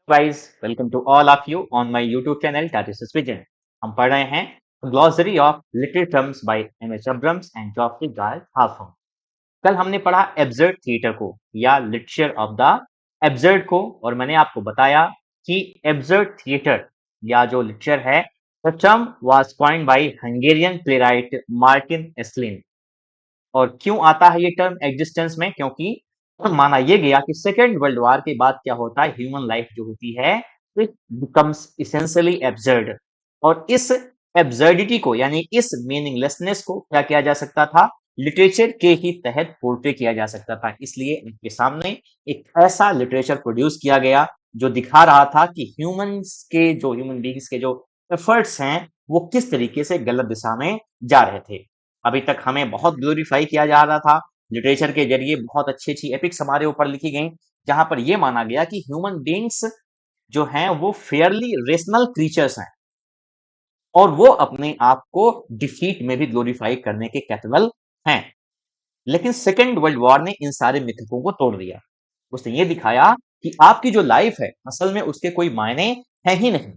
guys, welcome to all of you on my YouTube channel that is Vision. हम पढ़ रहे हैं glossary of literary terms by M H. Abrams and Geoffrey Galt Harpham. कल हमने पढ़ा absurd theatre को या लिटरेचर ऑफ द एब्सर्ड को, और मैंने आपको बताया कि एब्सर्ड थिएटर या जो लिटरेचर है, the term was coined by Hungarian playwright Martin Esslin. और क्यों आता है ये टर्म एग्जिस्टेंस में? क्योंकि माना यह गया कि सेकेंड वर्ल्ड वॉर के बाद क्या होता है, ह्यूमन लाइफ जो होती है इट बिकम्स इसेंशियली एब्सर्ड। और इस एब्सर्डिटी को यानी इस मीनिंगलेसनेस को क्या किया जा सकता था, लिटरेचर के ही तहत पोर्ट्रे किया जा सकता था। इसलिए इनके सामने एक ऐसा लिटरेचर प्रोड्यूस किया गया जो दिखा रहा था कि ह्यूमन बींग्स के जो एफर्ट्स हैं वो किस तरीके से गलत दिशा में जा रहे थे। अभी तक हमें बहुत ग्लोरीफाई किया जा रहा था, लिटरेचर के जरिए बहुत अच्छी एपिक्स हमारे ऊपर लिखी गई, जहां पर यह माना गया कि ह्यूमन बींग्स जो हैं वो फेयरली रेशनल क्रीचर्स हैं और वो अपने आप को डिफीट में भी ग्लोरीफाई करने के कैपेबल हैं। लेकिन सेकेंड वर्ल्ड वॉर ने इन सारे मिथकों को तोड़ दिया। उसने ये दिखाया कि आपकी जो लाइफ है असल में उसके कोई मायने है ही नहीं।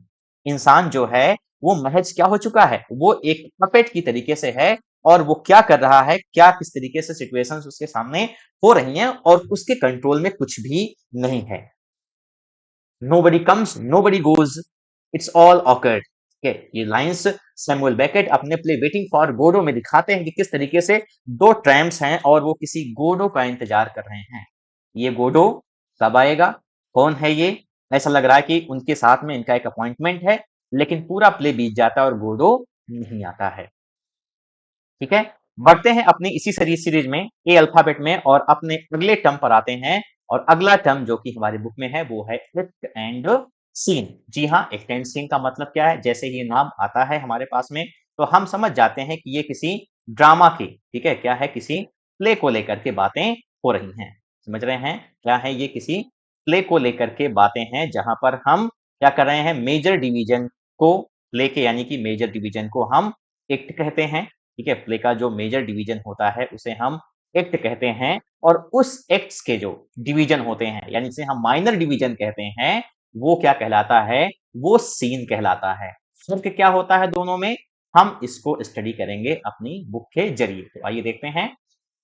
इंसान जो है वो महज क्या हो चुका है, वो एक पपेट की तरीके से है और वो क्या कर रहा है, क्या किस तरीके से सिचुएशंस उसके सामने हो रही हैं और उसके कंट्रोल में कुछ भी नहीं है। Nobody comes nobody goes, it's all awkward. ये लाइंस सैमुअल बेकेट अपने प्ले वेटिंग फॉर गोडो में दिखाते हैं कि किस तरीके से दो ट्रैम्प्स हैं और वो किसी गोडो का इंतजार कर रहे हैं। ये गोडो कब आएगा, कौन है ये? ऐसा लग रहा है कि उनके साथ में इनका एक अपॉइंटमेंट है, लेकिन पूरा प्ले बीत जाता है और गोडो नहीं आता है। ठीक है, बढ़ते हैं अपनी इसी सीरीज में ए अल्फाबेट में और अपने अगले टर्म पर आते हैं। और अगला टर्म जो कि हमारी बुक में है वो है एक्ट एंड सीन। जी हाँ, एक्ट एंड सीन का मतलब क्या है? जैसे ये नाम आता है हमारे पास में तो हम समझ जाते हैं कि ये किसी ड्रामा की, ठीक है, क्या है, किसी प्ले को लेकर के बातें हो रही हैं। समझ रहे हैं क्या है? ये किसी प्ले को लेकर के बातें हैं जहां पर हम क्या कर रहे हैं, मेजर डिवीजन को, प्ले के यानी कि मेजर डिवीजन को हम एक्ट कहते हैं। ठीक है, प्ले का जो मेजर डिवीजन होता है उसे हम एक्ट कहते हैं और उस एक्ट्स के जो डिवीजन होते हैं यानी जिसे हम माइनर डिवीजन कहते हैं वो क्या कहलाता है, वो सीन कहलाता है। फर्क क्या होता है दोनों में, हम इसको स्टडी करेंगे अपनी बुक के जरिए। तो आइए देखते हैं।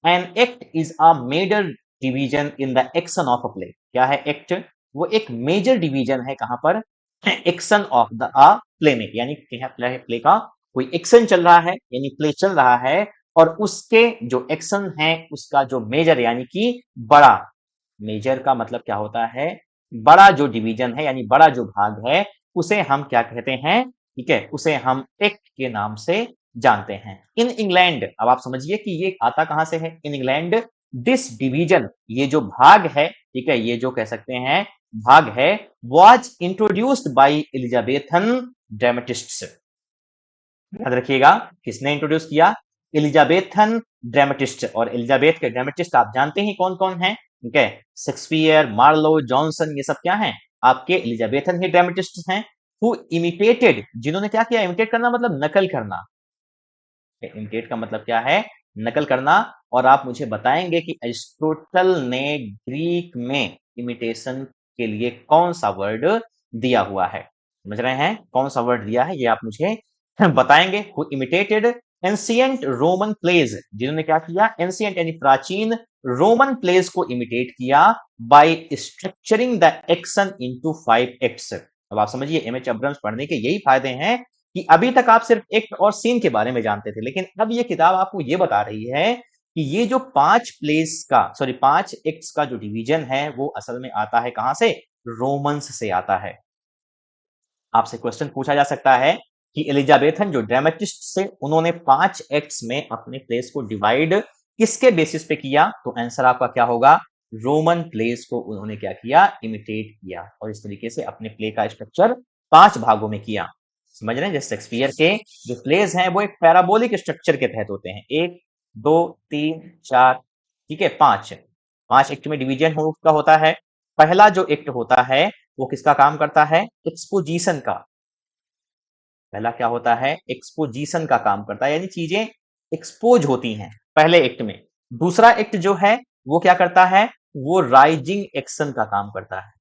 An act is a major division in the action of a play. क्या है एक्ट? वो एक मेजर डिवीजन है, कहां पर? एक्शन ऑफ द प्ले में, यानी प्ले का कोई एक्शन चल रहा है यानी प्ले चल रहा है और उसके जो एक्शन है उसका जो मेजर यानी कि बड़ा, मेजर का मतलब क्या होता है, बड़ा जो डिवीजन है यानी बड़ा जो भाग है उसे हम क्या कहते हैं, ठीक है, उसे हम एक्ट के नाम से जानते हैं। इन इंग्लैंड, अब आप समझिए कि ये आता कहां से है, इन इंग्लैंड दिस डिवीजन, ये जो भाग है, ठीक है, ये जो कह सकते हैं भाग है, वाज इंट्रोड्यूस्ड बाय एलिजाबेथन ड्रामेटिस्ट्स। याद रखिएगा, किसने इंट्रोड्यूस किया? Elizabethan dramatist. और एलिजाबेथ के ड्रामेटिस्ट आप जानते ही कौन कौन है, ठीक है, शेक्सपियर, मार्लो, जॉनसन, ये सब क्या हैं, आपके एलिजाबेथन ही ड्रामेटिस्ट हैं। हु इमिटेटेड, जिन्होंने क्या किया, इमिटेट करना मतलब नकल करना। इमिटेट का मतलब क्या है, नकल करना। और आप मुझे बताएंगे कि अरिस्टोटल ने ग्रीक में इमिटेशन के लिए कौन सा वर्ड दिया हुआ है? समझ रहे हैं कौन सा वर्ड दिया है, ये आप मुझे बताएंगे। Who imitated ancient Roman plays, जिन्होंने क्या किया, एंशिएंट यानी प्राचीन रोमन प्लेज को इमिटेट किया by structuring the action into 5 acts. अब आप समझिए, एम.एच. अब्रम्स पढ़ने के यही फायदे हैं कि अभी तक आप सिर्फ एक्ट और सीन के बारे में जानते थे, लेकिन अब ये किताब आपको ये बता रही है कि ये जो 5 एक्ट्स का जो डिवीजन है वो असल में आता है कहां से, रोमन्स से आता है। आपसे क्वेश्चन पूछा जा सकता है कि एलिजाबेथन जो ड्रामेटिस्ट से उन्होंने 5 एक्ट्स में अपने प्लेस को डिवाइड किसके बेसिस पे किया? तो आंसर आपका क्या होगा, रोमन प्लेस को उन्होंने क्या किया, इमिटेट किया और इस तरीके से अपने प्ले का स्ट्रक्चर 5 भागों में किया। समझ रहे हैं, जैसे शेक्सपियर के जो प्लेज हैं वो एक पैराबोलिक स्ट्रक्चर के तहत होते हैं, 1 2 3 4, ठीक है, 5 एक्ट में डिवीजन का होता है। पहला जो एक्ट होता है वो किसका काम करता है, एक्सपोजिशन का। पहला क्या होता है, एक्सपोजिशन का काम करता है, यानी चीजें एक्सपोज होती हैं पहले एक्ट में। दूसरा एक्ट जो है वो क्या करता है, वो राइजिंग एक्शन का काम करता है।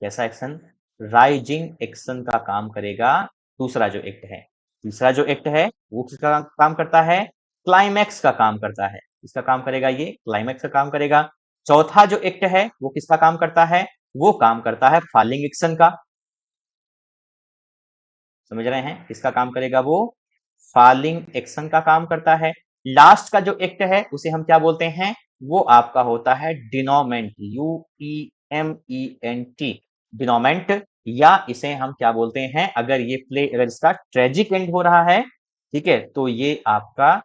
कैसा एक्शन? राइजिंग एक्शन का काम करेगा दूसरा जो एक्ट है। तीसरा जो एक्ट है वो किसका काम करता है? क्लाइमैक्स का काम करता है। इसका काम करेगा ये, क्लाइमैक्स का काम करेगा। चौथा जो एक्ट है वो किसका काम करता है? वो काम करता है फॉलिंग एक्शन का। समझ रहे हैं? किसका काम करेगा वो? फॉलिंग एक्शन का काम करता है। लास्ट का जो एक्ट है उसे हम क्या बोलते हैं? वो आपका होता है डिनोमेंट, UEMENT, डिनोमेंट। या इसे हम क्या बोलते हैं, अगर ये प्ले अगर इसका ट्रेजिक एंड हो रहा है, ठीक है, तो ये आपका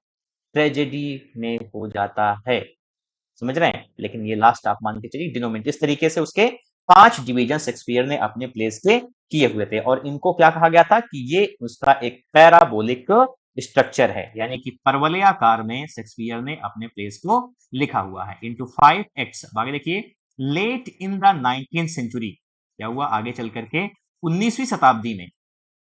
ट्रेजेडी में हो जाता है। समझ रहे हैं? लेकिन ये लास्ट आप मान के चलिए डिनोमिनेटर। इस तरीके से उसके 5 डिवीजन शेक्सपियर ने अपने प्लेस के किए हुए थे और इनको क्या कहा गया था कि ये उसका एक पैराबोलिक स्ट्रक्चर है, यानी कि परवलयाकार में शेक्सपियर ने अपने प्लेस को लिखा हुआ है इनटू 5 एक्ट्स। आगे देखिए, late in the 19th century क्या हुआ आगे चल करके 19वीं शताब्दी में।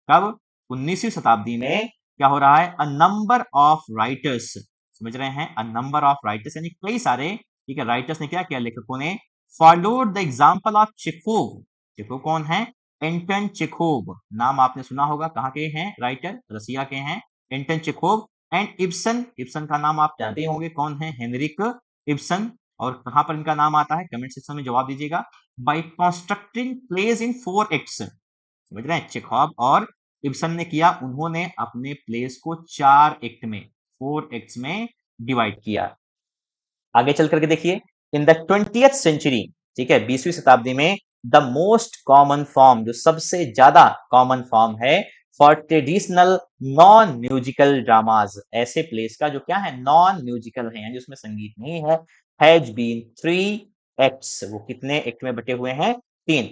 कब? 19वीं शताब्दी में क्या हो रहा है? अ नंबर ऑफ राइटर्स, समझ रहे हैं, अ नंबर ऑफ राइटर्स यानी कई सारे, ठीक है, राइटर्स ने क्या किया, लेखकों ने followed the example of Chekhov. Chekhov कौन है? एंटन चेखोव, नाम आपने सुना होगा। कहाँ के हैं राइटर? रसिया के हैं, Anton Chekhov. And Ibsen, Ibsen का नाम आप जानते होंगे कौन है? Henrik Ibsen. और कहां पर इनका नाम आता है? कमेंट सेक्शन में जवाब दीजिएगा। By constructing plays in 4 acts, समझ रहे हैं, चेखोव और इब्सन ने किया, उन्होंने अपने प्लेस को 4 एक्ट में, 4 एक्ट्स में डिवाइड किया। आगे चल करके देखिए, इन द 20th सेंचुरी, ठीक है, 20वीं शताब्दी में द मोस्ट कॉमन फॉर्म, जो सबसे ज्यादा कॉमन फॉर्म है for traditional non musical dramas, ऐसे प्लेस का जो क्या है, नॉन म्यूजिकल है, यानी उसमें संगीत नहीं है, हैज बीन 3 एक्ट्स। वो कितने एक्ट में बटे हुए हैं? 3।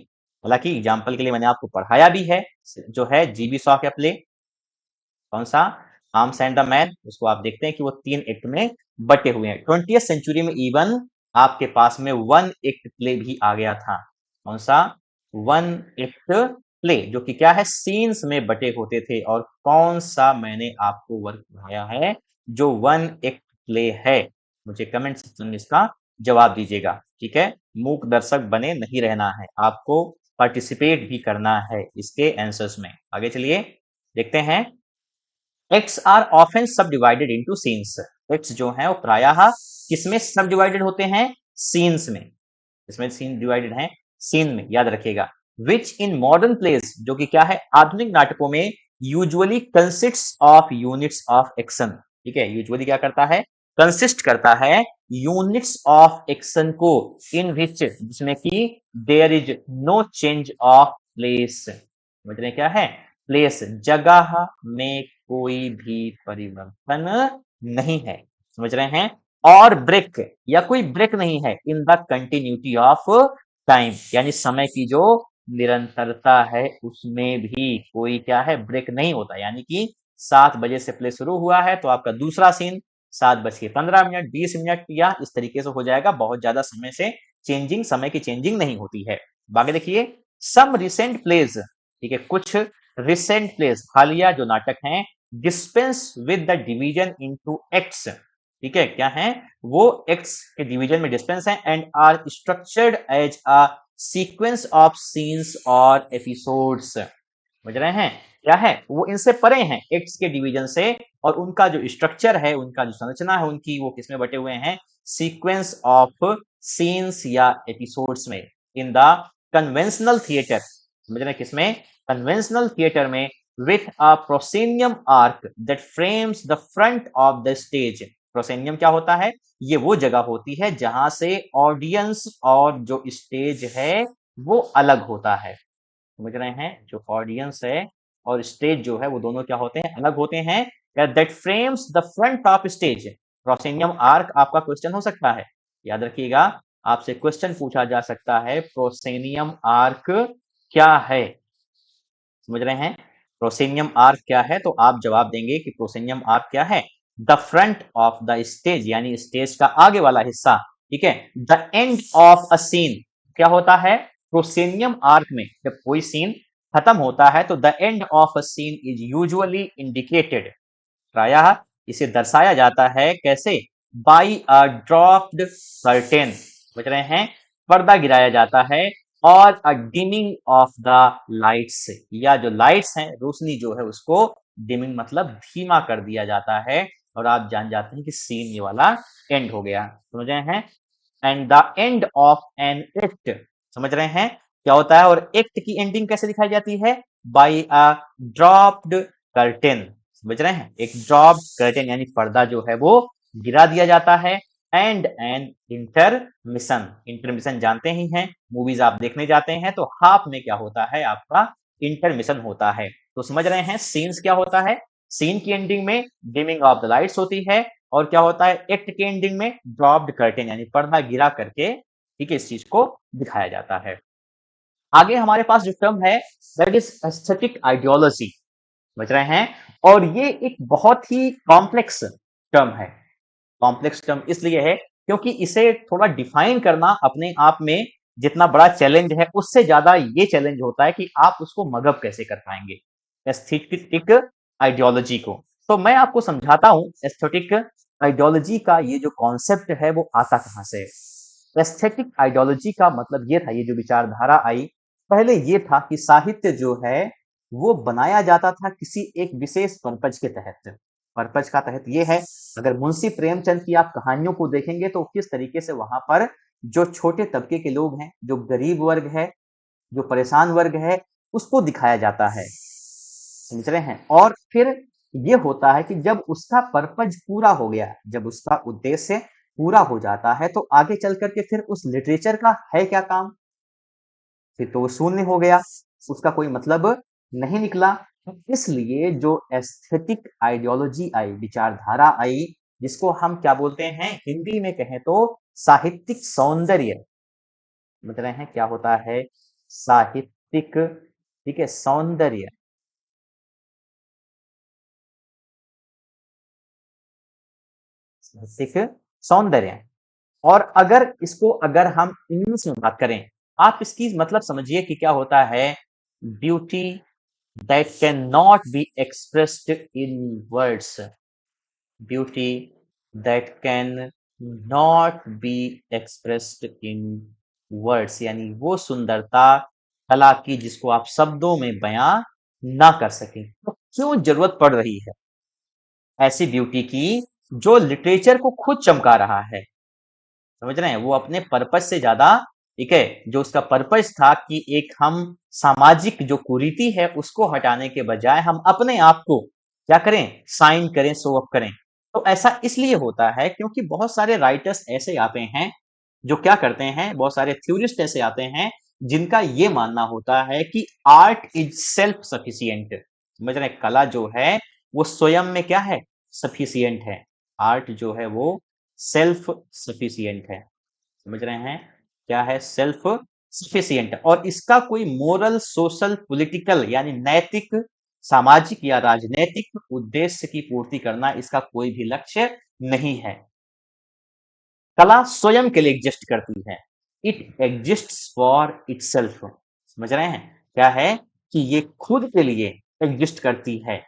हालांकि एग्जाम्पल के लिए मैंने आपको पढ़ाया भी है, जो है जीबी शॉ का प्ले, कौन सा? आर्म्स एंड द मैन, उसको आप देखते हैं कि वो 3 एक्ट में बटे हुए हैं। 20th सेंचुरी में इवन आपके पास में 1 एक्ट प्ले भी आ गया था। कौन सा? 1 एक्ट प्ले, जो कि क्या है, सीन्स में बटे होते थे। और कौन सा मैंने आपको वर्क पढ़ाया है जो 1 एक्ट प्ले है? मुझे कमेंट सेक्शन में इसका जवाब दीजिएगा, ठीक है। मूक दर्शक बने नहीं रहना है, आपको पार्टिसिपेट भी करना है इसके आंसर्स में। आगे चलिए देखते हैं। एक्ट्स आर ऑफन सब डिवाइडेड इंटू सीन्स। एक्ट्स जो है वो प्रायः किसमें सब डिवाइडेड होते हैं? सीन्स में। इसमें सीन डिवाइडेड है सीन में, याद रखिएगा। विच इन मॉडर्न प्लेस, जो कि क्या है, आधुनिक नाटकों में, usually consists of units of action, ठीक है, यूजुअली क्या करता है, कंसिस्ट करता है यूनिट्स ऑफ एक्शन को, इन विच, जिसमें कि there is no change of place. समझ रहे हैं क्या है? प्लेस, जगह में कोई भी परिवर्तन नहीं है, समझ रहे हैं। और ब्रेक, या कोई ब्रेक नहीं है in the continuity of time, यानी समय की जो निरंतरता है उसमें भी कोई क्या है, ब्रेक नहीं होता। यानी कि 7 बजे से प्ले शुरू हुआ है तो आपका दूसरा सीन 7:15, 20 मिनट या इस तरीके से हो जाएगा। बहुत ज्यादा समय से चेंजिंग, समय की चेंजिंग नहीं होती है। बाकी देखिए, सम रिसेंट प्लेज, ठीक है, कुछ रिसेंट प्लेज, हालिया जो नाटक हैं, dispense with the division into acts, ठीक है, क्या है वो, एक्ट्स के डिवीजन में डिस्पेंस है, and are structured as a sequence of scenes और एपिसोड्स। समझ रहे हैं क्या है, वो इनसे परे हैं एक्ट्स के डिवीजन से, और उनका जो स्ट्रक्चर है, उनका जो संरचना है उनकी, वो किसमें बटे हुए हैं? सीक्वेंस ऑफ सीन्स या एपिसोड्स में। इन द कन्वेंशनल थिएटर, समझ रहे हैं किसमें? कन्वेंशनल थिएटर में, with a proscenium arc that frames the front of the stage. Proscenium क्या होता है? ये वो जगह होती है जहां से ऑडियंस और जो स्टेज है वो अलग होता है। समझ रहे हैं? जो ऑडियंस है और स्टेज जो है वो दोनों क्या होते हैं? अलग होते हैं। That frames the front of stage. Proscenium arc आपका क्वेश्चन हो सकता है, याद रखिएगा, आपसे क्वेश्चन पूछा जा सकता है, प्रोसेनियम आर्क क्या है? समझ रहे हैं? प्रोसेनियम आर्क क्या है? तो आप जवाब देंगे कि प्रोसेनियम आर्क क्या है? The front of the stage, यानी स्टेज का आगे वाला हिस्सा, ठीक है। The end of a scene क्या होता है? प्रोसेनियम आर्क में जब कोई सीन खत्म होता है तो the end of a scene is usually indicated, प्रायः इसे दर्शाया जाता है कैसे? By a dropped curtain. समझ रहे हैं? पर्दा गिराया जाता है और a dimming of the lights, या जो लाइट्स हैं, रोशनी जो है उसको डिमिंग मतलब धीमा कर दिया जाता है और आप जान जाते हैं कि सीन ये वाला एंड हो गया। समझ रहे हैं? And the end of an act, समझ रहे हैं क्या होता है? और एक्ट की एंडिंग कैसे दिखाई जाती है? बाय अ ड्रॉप्ड कर्टेन, समझ रहे हैं? एक ड्रॉप्ड कर्टेन यानी पर्दा जो है वो गिरा दिया जाता है। एंड एन इंटरमिशन, इंटरमिशन जानते ही हैं, मूवीज आप देखने जाते हैं तो हाफ में क्या होता है? आपका इंटरमिशन होता है। तो समझ रहे हैं सीन्स क्या होता है? सीन की एंडिंग में डिमिंग ऑफ द लाइट्स होती है और क्या होता है? एक्ट के एंडिंग में ड्रॉप्ड कर्टेन यानी पर्दा गिरा करके, ठीक है, इस चीज को दिखाया जाता है। आगे हमारे पास जो टर्म है दैट इज एस्थेटिक आइडियोलॉजी, समझ रहे हैं? और ये एक बहुत ही कॉम्प्लेक्स टर्म है। कॉम्प्लेक्स टर्म इसलिए है क्योंकि इसे थोड़ा डिफाइन करना अपने आप में जितना बड़ा चैलेंज है, उससे ज्यादा ये चैलेंज होता है कि आप उसको मगअप कैसे कर पाएंगे एस्थेटिक आइडियोलॉजी को। तो मैं आपको समझाता हूं एस्थेटिक आइडियोलॉजी का ये जो कॉन्सेप्ट है वो आता कहां से है। एस्थेटिक आइडियोलॉजी का मतलब ये था, ये जो विचारधारा आई, पहले ये था कि साहित्य जो है वो बनाया जाता था किसी एक विशेष पर्पज के तहत। पर्पज का तहत ये है, अगर मुंशी प्रेमचंद की आप कहानियों को देखेंगे तो किस तरीके से वहां पर जो छोटे तबके के लोग हैं, जो गरीब वर्ग है, जो परेशान वर्ग है, उसको दिखाया जाता है, समझ रहे हैं? और फिर ये होता है कि जब उसका पर्पज पूरा हो गया, जब उसका उद्देश्य पूरा हो जाता है तो आगे चल करके फिर उस लिटरेचर का है क्या काम? फिर तो वो शून्य हो गया, उसका कोई मतलब नहीं निकला। तो इसलिए जो एस्थेटिक आइडियोलॉजी आई, विचारधारा आई, जिसको हम क्या बोलते हैं हिंदी में कहें तो साहित्यिक सौंदर्य, समझ रहे हैं क्या होता है? साहित्यिक, ठीक है, सौंदर्य, साहित्यिक सौंदर्य। और अगर इसको अगर हम इंग्लिश में बात करें, आप इसकी मतलब समझिए कि क्या होता है? Beauty that can not be expressed in words, beauty that can not be expressed in words, यानी वो सुंदरता कला की जिसको आप शब्दों में बयां ना कर सकें। तो क्यों जरूरत पड़ रही है ऐसी ब्यूटी की जो लिटरेचर को खुद चमका रहा है? समझ रहे हैं? वो अपने पर्पज से ज्यादा, ठीक है, जो उसका पर्पज था कि एक हम सामाजिक जो कुरीति है उसको हटाने के बजाय हम अपने आप को क्या करें? साइन करें, शो ऑफ करें। तो ऐसा इसलिए होता है क्योंकि बहुत सारे राइटर्स ऐसे आते हैं जो क्या करते हैं, बहुत सारे थ्योरिस्ट ऐसे आते हैं जिनका ये मानना होता है कि आर्ट इज सेल्फ सफिशिएंट, समझ रहे हैं? कला जो है वो स्वयं में क्या है? सफिशिएंट है। आर्ट जो है वो सेल्फ सफिशिएंट है, समझ रहे हैं? क्या है? Self sufficient. और इसका कोई मोरल, सोशल, पॉलिटिकल यानी नैतिक, सामाजिक या राजनैतिक उद्देश्य की पूर्ति करना इसका कोई भी लक्ष्य नहीं है। कला स्वयं के लिए एग्जिस्ट करती है, इट एग्जिस्ट फॉर इटसेल्फ, समझ रहे हैं? क्या है कि ये खुद के लिए एग्जिस्ट करती है।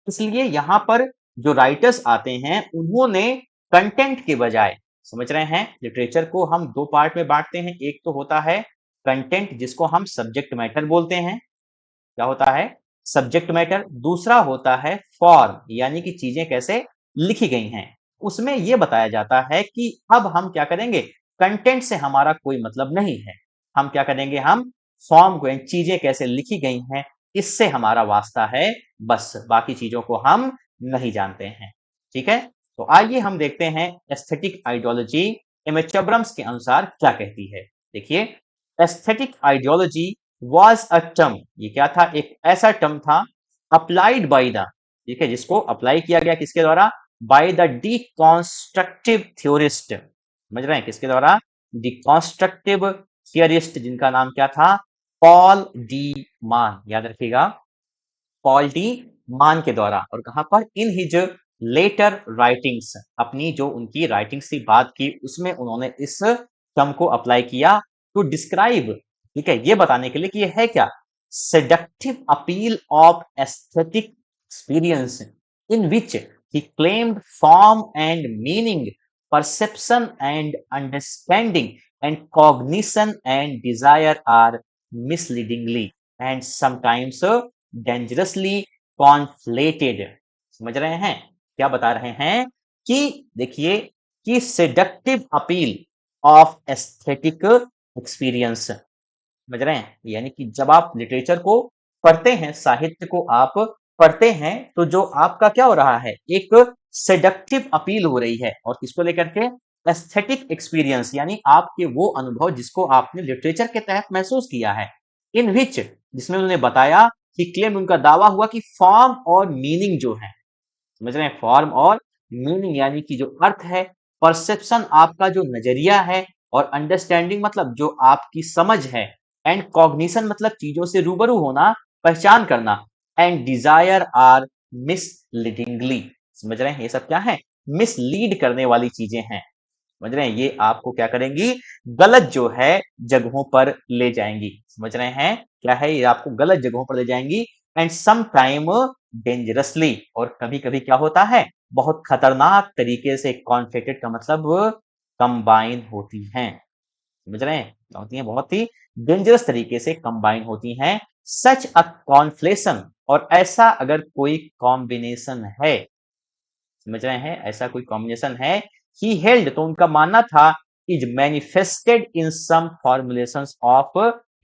इसलिए यहाँ पर जो राइटर्स आते हैं उन्होंने कंटेंट के बजाय, समझ रहे हैं, लिटरेचर को हम दो पार्ट में बांटते हैं। एक तो होता है कंटेंट जिसको हम सब्जेक्ट मैटर बोलते हैं, क्या होता है? Subject matter. दूसरा होता है फॉर्म, यानी कि चीजें कैसे लिखी गई हैं। उसमें यह बताया जाता है कि अब हम क्या करेंगे, कंटेंट से हमारा कोई मतलब नहीं है, हम क्या करेंगे, हम फॉर्म को, चीजें कैसे लिखी गई हैं इससे हमारा वास्ता है, बस बाकी चीजों को हम नहीं जानते हैं। ठीक है, तो आइए हम देखते हैं एस्थेटिक आइडियोलॉजी एमएच अब्रम्स के अनुसार क्या कहती है। देखिए, aesthetic ideology was a term, ये क्या था? एक ऐसा टर्म था अप्लाइड बाय द, ठीक है, जिसको अप्लाई किया गया किसके द्वारा? बाय द डिकॉन्स्ट्रक्टिव थ्योरिस्ट, समझ रहे हैं? किसके द्वारा? डिकॉन्स्ट्रक्टिव थियरिस्ट, जिनका नाम क्या था? पॉल डी मान, याद रखिएगा, पॉल डी मान के द्वारा। और कहां पर? इन हिज लेटर राइटिंग्स, अपनी जो उनकी राइटिंग्स थी बात की, उसमें उन्होंने इस टर्म को अप्लाई किया टू डिस्क्राइब, ठीक है, ये बताने के लिए कि ये है क्या? Seductive appeal of aesthetic experience in which he claimed form and meaning, perception and understanding and cognition and desire are misleadingly and sometimes dangerously conflated। समझ रहे हैं क्या बता रहे हैं कि देखिए कि seductive appeal of aesthetic experience, समझ रहे हैं यानी कि जब आप लिटरेचर को पढ़ते हैं, साहित्य को आप पढ़ते हैं, तो जो आपका क्या हो रहा है, एक सेडक्टिव अपील हो रही है और किसको लेकर के, एस्थेटिक एक्सपीरियंस यानी आपके वो अनुभव जिसको आपने लिटरेचर के तहत महसूस किया है, इन विच जिसमें उन्होंने बताया कि क्लेम उनका दावा हुआ कि फॉर्म और मीनिंग जो है, समझ रहे हैं, फॉर्म और मीनिंग यानी कि जो अर्थ है, परसेप्शन आपका जो नजरिया है, और अंडरस्टैंडिंग मतलब जो आपकी समझ है, एंड कॉग्निशन मतलब चीजों से रूबरू होना, पहचान करना, एंड डिजायर आर मिसलीडिंगली, समझ रहे हैं ये सब क्या है, मिसलीड करने वाली चीजें हैं, समझ रहे हैं, ये आपको क्या करेंगी, गलत जो है जगहों पर ले जाएंगी, समझ रहे हैं क्या है, ये आपको गलत जगहों पर ले जाएंगी, एंड सम टाइम डेंजरसली, और कभी कभी क्या होता है, बहुत खतरनाक तरीके से कॉन्फ्लिक्टेड का मतलब कंबाइन होती हैं, समझ रहे हैं क्या होती हैं, बहुत ही डेंजरस तरीके से कंबाइन होती हैं, सच अ कॉन्फ्लेशन, और ऐसा अगर कोई कॉम्बिनेशन है, समझ रहे हैं, ऐसा कोई कॉम्बिनेशन है, ही हेल्ड तो उनका मानना था, is manifested in some formulations of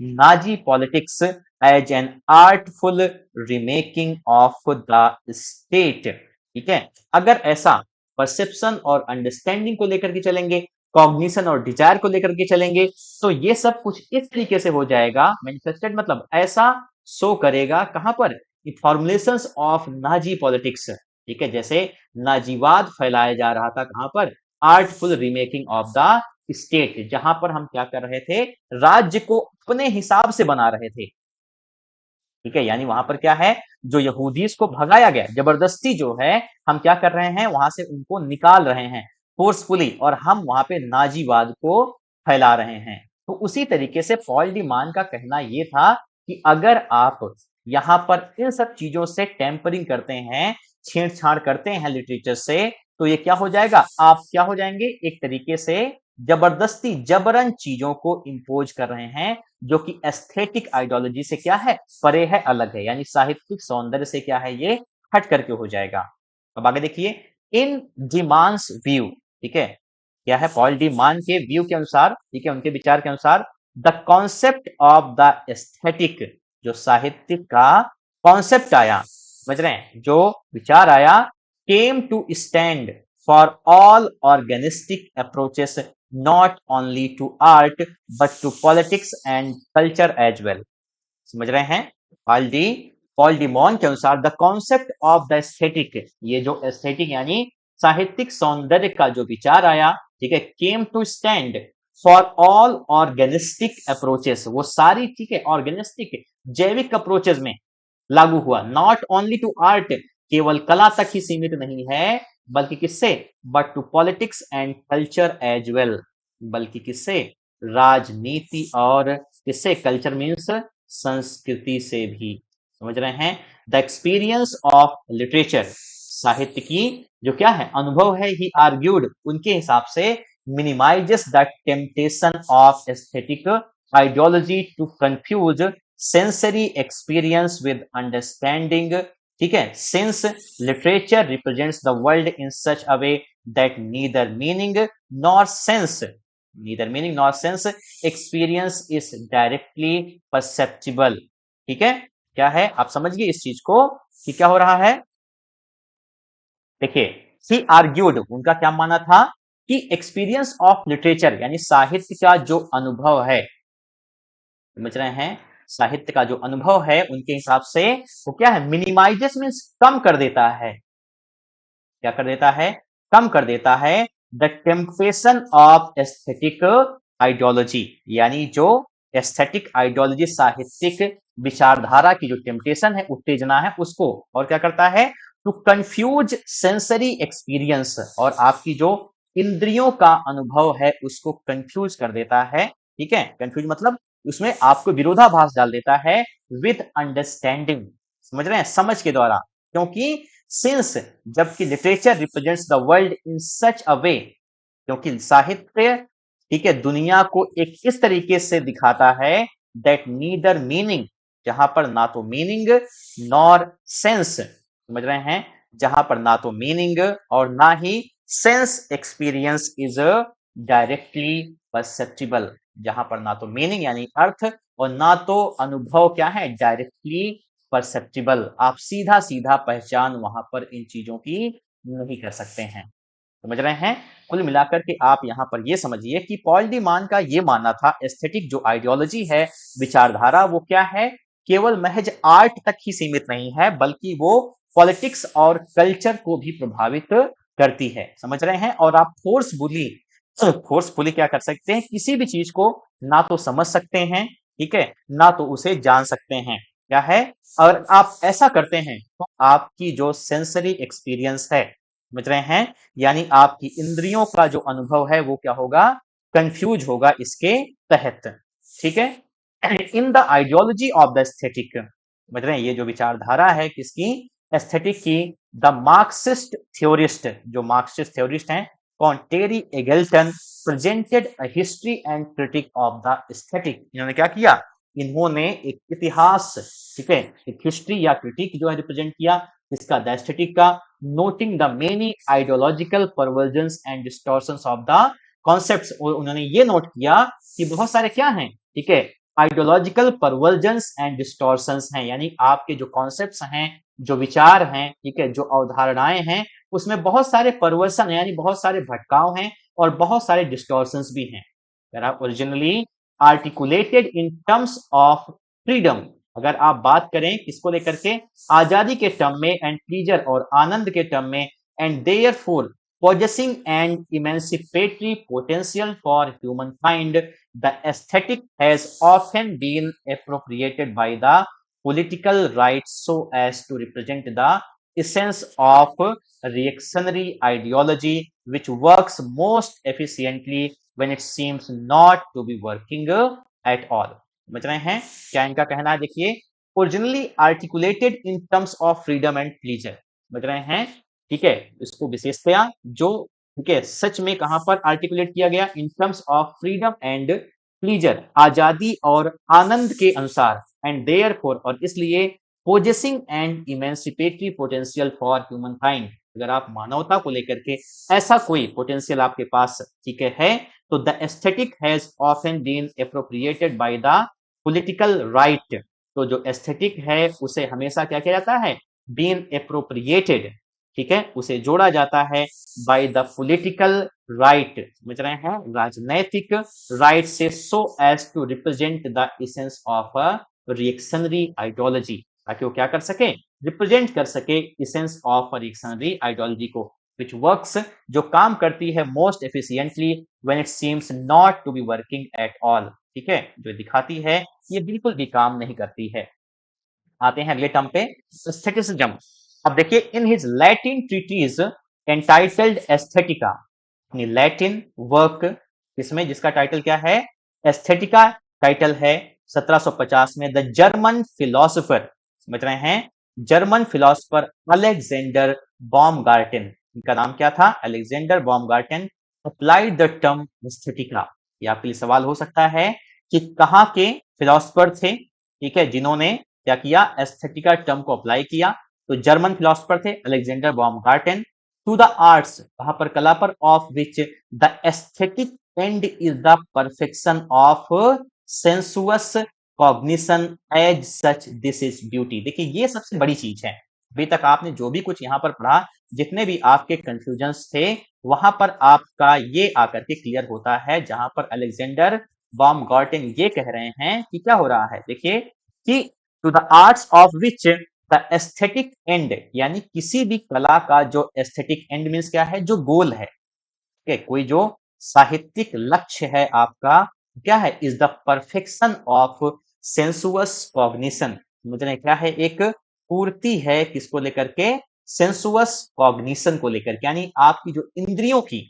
Nazi politics as an artful remaking of the state, ठीक है, अगर ऐसा परसेप्शन और अंडरस्टैंडिंग को लेकर के चलेंगे, कॉग्निशन और डिजायर को लेकर के चलेंगे, तो ये सब कुछ इस तरीके से हो जाएगा, मैनिफेस्टेड मतलब ऐसा शो करेगा कहां पर, फॉर्मुलेशंस ऑफ नाजी पॉलिटिक्स, ठीक है, जैसे नाजीवाद फैलाया जा रहा था कहां पर, artful remaking of the state, जहां पर हम क्या कर रहे थे, राज्य को अपने हिसाब से बना रहे थे, ठीक है, यानी वहां पर क्या है, जो यहूदीस को भगाया गया, जबरदस्ती जो है हम क्या कर रहे हैं, वहां से उनको निकाल रहे हैं फोर्सफुली, और हम वहां पे नाजीवाद को फैला रहे हैं, तो उसी तरीके से पॉल डी मान का कहना यह था कि अगर आप यहाँ पर इन सब चीजों से टेम्परिंग करते हैं, छेड़छाड़ करते हैं लिटरेचर से, तो ये क्या हो जाएगा, आप क्या हो जाएंगे, एक तरीके से जबरदस्ती जबरन चीजों को इंपोज कर रहे हैं, जो कि एस्थेटिक आइडियोलॉजी से क्या है, परे है, अलग है, यानी साहित्यिक सौंदर्य से क्या है, ये हट करके हो जाएगा। अब आगे देखिए, इन डिमांड्स व्यू, ठीक है, क्या है, पॉल डी मान के व्यू के अनुसार, ठीक है, उनके विचार के अनुसार, the concept of the aesthetic, जो साहित्य का कॉन्सेप्ट आया, समझ रहे हैं, जो विचार आया, came to stand for all organicist approaches, not only to art but to politics and culture as well, समझ रहे हैं, पॉल डी मॉन के अनुसार the concept of the aesthetic, ये जो एस्थेटिक यानी साहित्यिक सौंदर्य का जो विचार आया, ठीक है, came to stand for all organicist approaches, वो सारी, ठीक है, ऑर्गेनिस्टिक जैविक अप्रोचेस में लागू हुआ, नॉट ओनली टू आर्ट, केवल कला तक ही सीमित नहीं है, बल्कि किससे, but to politics and culture as well, बल्कि किससे, राजनीति और किससे, कल्चर मीन्स संस्कृति से भी, समझ रहे हैं, द एक्सपीरियंस ऑफ लिटरेचर, साहित्य की जो क्या है, अनुभव है, ही आर्ग्यूड, उनके हिसाब से minimises the temptation of aesthetic ideology to confuse sensory experience with understanding, ठीक है, since literature represents the world in such a way that neither meaning nor sense experience is directly perceptible, ठीक है, क्या है, आप समझिए इस चीज को कि क्या हो रहा है, देखिए, ही आर्ग्यूड, उनका क्या मानना था कि एक्सपीरियंस ऑफ लिटरेचर यानी साहित्य का जो अनुभव है, समझ रहे हैं, साहित्य का जो अनुभव है, उनके हिसाब से वो क्या है, मिनिमाइजेस मीन्स कम कर देता है, क्या कर देता है, कम कर देता है, the temptation of aesthetic ideology, यानी जो एस्थेटिक आइडियोलॉजी साहित्यिक विचारधारा की जो टेम्पटेशन है, उत्तेजना है, उसको, और क्या करता है, टू कंफ्यूज सेंसरी एक्सपीरियंस, और आपकी जो इंद्रियों का अनुभव है उसको कंफ्यूज कर देता है, ठीक है, कंफ्यूज मतलब उसमें आपको विरोधाभास डाल देता है, विद अंडरस्टैंडिंग, समझ रहे हैं, समझ के द्वारा, क्योंकि सिंस, जबकि literature represents the world in such a way, क्योंकि साहित्य ठीक है, दुनिया को एक इस तरीके से दिखाता है दैट नीदर मीनिंग, जहां पर ना तो मीनिंग नॉर सेंस, समझ रहे हैं, जहां पर ना तो मीनिंग और ना ही sense experience is directly perceptible, जहां पर ना तो मीनिंग यानी अर्थ और ना तो अनुभव क्या है, डायरेक्टली परसेप्टिबल, आप सीधा सीधा पहचान वहां पर इन चीजों की नहीं कर सकते हैं, समझ रहे हैं। कुल मिलाकर के आप यहाँ पर ये समझिए कि पॉल डी मान का ये मानना था एस्थेटिक जो आइडियोलॉजी है, विचारधारा, वो क्या है, केवल महज आर्ट तक ही सीमित नहीं है, बल्कि वो पॉलिटिक्स और कल्चर को भी प्रभावित करती है, समझ रहे हैं। और आप फोर्सफुली क्या कर सकते हैं, किसी भी चीज को ना तो समझ सकते हैं, ठीक है, ना तो उसे जान सकते हैं, क्या है, और आप ऐसा करते हैं तो आपकी जो सेंसरी एक्सपीरियंस है, समझ रहे हैं, यानी आपकी इंद्रियों का जो अनुभव है वो क्या होगा, कंफ्यूज होगा इसके तहत, ठीक है। In the ideology of the aesthetic, समझ रहे हैं, ये जो विचारधारा है किसकी, एस्थेटिक की, द मार्क्सिस्ट थ्योरिस्ट, जो मार्क्सिस्ट थ्योरिस्ट हैं, कौन, Terry Eagleton, presented a history and critique of the aesthetic, इन्होंने क्या किया, इन्होंने एक इतिहास, ठीक है, एक हिस्ट्री या क्रिटिक जो है रिप्रेजेंट किया इसका, द एस्थेटिक का, noting the many ideological perversions and distortions of the concepts, और उन्होंने ये नोट किया कि बहुत सारे क्या हैं, ठीक है, आइडियोलॉजिकल परवर्जन्स एंड डिस्टॉर्शंस हैं, यानी आपके जो कॉन्सेप्ट्स हैं, जो विचार हैं, ठीक है, जो अवधारणाएं हैं, उसमें बहुत सारे परवर्सन है, यानी बहुत सारे भटकाव हैं और बहुत सारे डिस्टॉर्शंस भी हैं। अगर आप originally articulated in terms of freedom, अगर आप बात करें किसको लेकर के, आजादी के टर्म में, एंड प्लीजर और आनंद के टर्म में, and therefore possessing an emancipatory potential for humankind, the aesthetic has often been appropriated by the political right so as to represent the essence of reactionary ideology which works most efficiently when it seems not to be working at all। समझ रहे हैं क्या इनका कहना है, देखिए, originally articulated in terms of freedom and pleaser, समझ रहे हैं, ठीक है, इसको विशेषतया जो, ठीक है, सच में कहां पर आर्टिकुलेट किया गया, in terms of freedom and pleasure, आजादी और आनंद के अनुसार, एंड देयरफॉर, और इसलिए, possessing and emancipatory potential for humankind, अगर आप मानवता को लेकर के ऐसा कोई पोटेंशियल आपके पास, ठीक है, तो the aesthetic has often been appropriated by the political right, तो जो एस्थेटिक है उसे हमेशा क्या किया जाता है, बीन एप्रोप्रिएटेड, ठीक है, उसे जोड़ा जाता है बाय द पॉलिटिकल राइट, समझ रहे हैं, राजनैतिक राइट से, so as to represent the essence of a reactionary ideology, ताकि वो क्या कर सके, रिप्रेजेंट कर सके essence of a reactionary ideology को, which works, जो काम करती है most efficiently when it seems not to be working at all, ठीक है, जो दिखाती है ये बिल्कुल भी काम नहीं करती है। आते हैं अगले टर्म पे, एस्थेटिसिज्म। अब देखिए, in his Latin treatise entitled Aesthetica, अपनी लैटिन वर्क, इसमें जिसका टाइटल क्या है, एस्थेटिका टाइटल है, 1750 में, द जर्मन फिलोसोफर, समझ रहे हैं, जर्मन फिलोसोफर अलेक्जेंडर बॉमगार्टेन, इनका नाम क्या था, अलेक्जेंडर बॉमगार्टेन, अप्लाइड द टर्म एस्थेटिका। ये आपके लिए सवाल हो सकता है कि कहाँ के फिलोसोफर थे, ठीक है, जिन्होंने क्या किया, एस्थेटिका टर्म को अप्लाई किया, तो जर्मन फिलोसोफर थे Alexander Baumgarten. To the arts, कहां पर, कला पर, of which the aesthetic end is the perfection of sensuous cognition as such this is beauty. देखिए, ये सबसे बड़ी चीज है, अभी तक आपने जो भी कुछ यहाँ पर पढ़ा, जितने भी आपके कंफ्यूजन्स थे, वहां पर आपका ये आकर के क्लियर होता है, जहां पर अलेक्जेंडर बॉमगार्टेन ये कह रहे हैं कि क्या हो रहा है, देखिए, कि to the arts of which the aesthetic end, यानी किसी भी कला का जो एस्थेटिक एंड मीन्स क्या है, जो गोल है, ठीक है, कोई जो साहित्यिक लक्ष्य है आपका, क्या है, is the perfection of sensuous cognition, समझ क्या है, एक पूर्ति है किसको लेकर के, सेंसुअस कॉग्निशन को लेकर के, यानी आपकी जो इंद्रियों की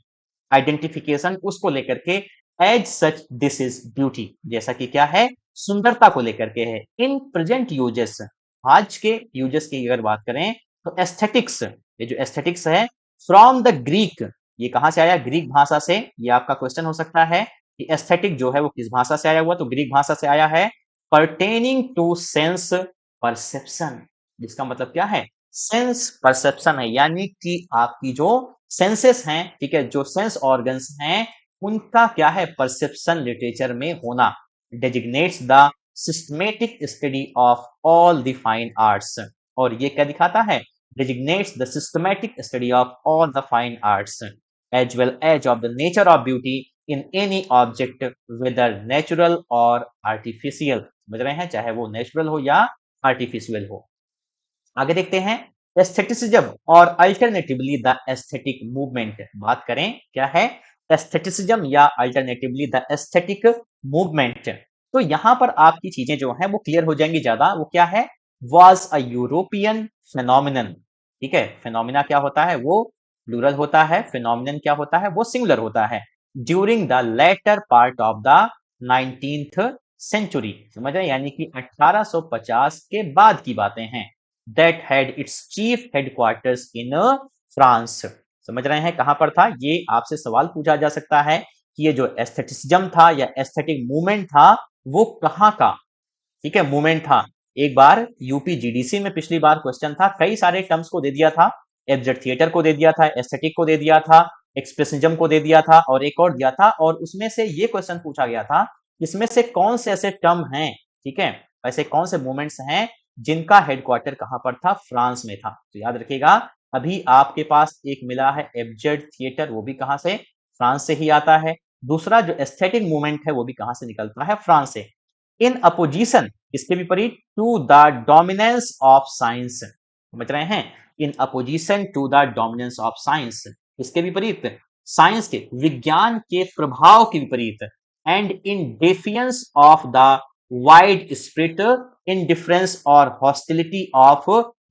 आइडेंटिफिकेशन उसको लेकर के, as such this is beauty, जैसा कि क्या है, सुंदरता को लेकर के है। इन प्रेजेंट यूजेस, आज के यूजेस की अगर बात करें, तो एस्थेटिक्स, ये जो एस्थेटिक्स है, फ्रॉम द ग्रीक, ये कहां से आया, ग्रीक भाषा से, ये आपका क्वेश्चन हो सकता है कि एस्थेटिक जो है वो किस भाषा से आया हुआ, तो ग्रीक भाषा से आया है, परटेनिंग टू सेंस परसेप्शन, जिसका मतलब क्या है, सेंस परसेप्शन है, यानी कि आपकी जो सेंसेस हैं, ठीक है, जो सेंस ऑर्गन्स हैं, उनका क्या है, परसेप्शन लिटरेचर में होना, डेजिग्नेट्स the systematic study of all the fine arts, और ये क्या दिखाता है, designates the systematic study of all the fine arts as well as of the nature of beauty in any object whether natural or artificial, समझ रहे हैं, चाहे वो नेचुरल हो या आर्टिफिशियल हो। आगे देखते हैं एस्थेटिसिज्म और अल्टरनेटिवली द एस्थेटिक मूवमेंट, बात करें क्या है एस्थेटिसिज्म या अल्टरनेटिवली द एस्थेटिक मूवमेंट, तो यहां पर आपकी चीजें जो हैं वो क्लियर हो जाएंगी ज्यादा, वो क्या है, वाज अ यूरोपियन फेनोमिनन, ठीक है, फेनोमिना क्या होता है, वो प्लूरल होता है, फेनोमिनन क्या होता है, वो सिंगुलर होता है, during the latter part of the 19th century, समझ रहे हैं, यानी कि 1850 के बाद की बातें हैं, that had its chief headquarters in France, समझ रहे हैं कहां पर था, ये आपसे सवाल पूछा जा सकता है कि ये जो एस्थेटिसिज्म था या एस्थेटिक मूवमेंट था वो कहां का, ठीक है, मूवमेंट था। एक बार यूपी जीडीसी में पिछली बार क्वेश्चन था, कई सारे टर्म्स को दे दिया था, एब्जेक्ट थिएटर को दे दिया था, एस्थेटिक को दे दिया था, एक्सप्रेशनिज्म को दे दिया था और एक और दिया था, और उसमें से ये क्वेश्चन पूछा गया था इसमें से कौन से ऐसे टर्म हैं, ठीक है, ऐसे कौन से मूवमेंट्स हैं जिनका हेडक्वार्टर कहां पर था, फ्रांस में था, तो याद रखिएगा अभी आपके पास एक मिला है एब्जेक्ट थिएटर, वो भी कहां से, फ्रांस से ही आता है, दूसरा जो एस्थेटिक मूवमेंट है वो भी कहां से निकलता है, फ्रांस से, इन अपोजिशन, इसके विपरीत, to the dominance of science, समझ रहे हैं, in opposition to the dominance of science, इसके विपरीत, साइंस के, विज्ञान के प्रभाव के विपरीत, and in defiance of the widespread indifference or hostility of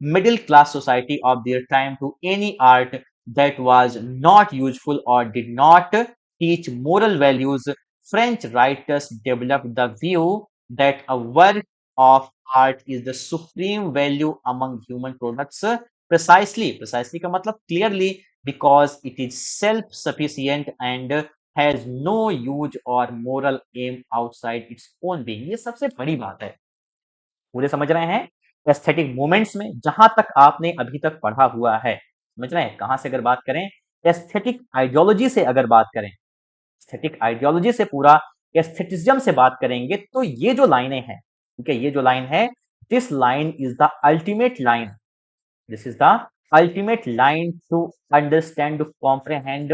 middle class society of their time to any art that was not useful or did not teach moral values, French writers developed the view that a work of art is the supreme value among human products, precisely का मतलब clearly because it is self sufficient and has no use or moral aim outside its own being, ये सबसे बड़ी बात है, पूरे समझ रहे हैं, एस्थेटिक मूवमेंट्स में जहां तक आपने अभी तक पढ़ा हुआ है, समझ रहे हैं, कहां से अगर बात करें, एस्थेटिक आइडियोलॉजी से अगर बात करें, एस्थेटिक आइडियोलॉजी से पूरा एस्थेटिज्म से बात करेंगे, तो ये जो लाइनें हैं, ठीक है, ये जो लाइन है, this line is the ultimate line, this is the ultimate line to understand, to comprehend